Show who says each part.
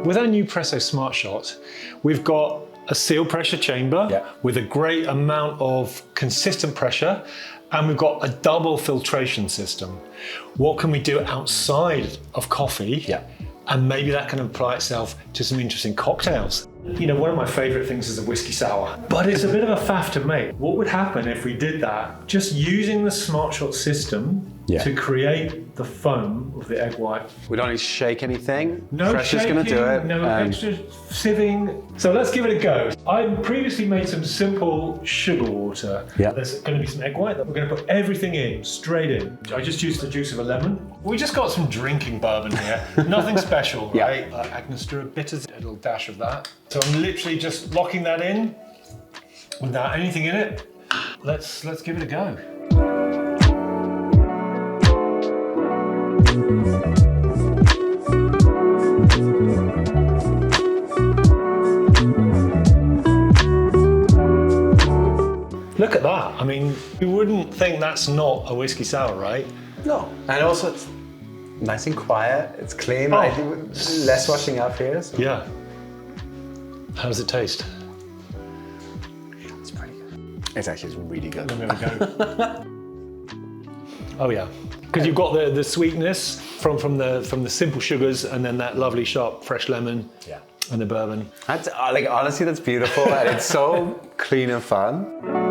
Speaker 1: With our new Presso Smartshot, we've got a seal pressure chamber with a great amount of consistent pressure, and we've got a double filtration system. What can we do outside of coffee? And maybe that can apply itself to some interesting cocktails. You know, one of my favorite things is a whiskey sour, but it's a bit of a faff to make. What would happen if we did that just using the Smartshot system to create the foam of the egg white?
Speaker 2: We don't need to shake anything.
Speaker 1: No
Speaker 2: Pressure's
Speaker 1: shaking,
Speaker 2: gonna do it.
Speaker 1: no extra sieving. So let's give it a go. I previously made some simple sugar water. There's gonna be some egg white that we're gonna put everything in, straight in. I just used the juice of a lemon. We just got some drinking bourbon here. Nothing special, right? Agnostura bitters, a little dash of that. So I'm literally just locking that in without anything in it. Let's give it a go. Look at that. I mean, you wouldn't think that's not a whiskey sour, right?
Speaker 2: No. And also it's nice and quiet, it's clean, less washing up here. So.
Speaker 1: Yeah. How does it taste?
Speaker 2: It's pretty good. It's actually really good.
Speaker 1: Let me have a go. Oh yeah. Because you've got the sweetness from the simple sugars, and then that lovely sharp fresh lemon and the bourbon.
Speaker 2: That's, like, honestly, that's beautiful, and it's so clean and fun.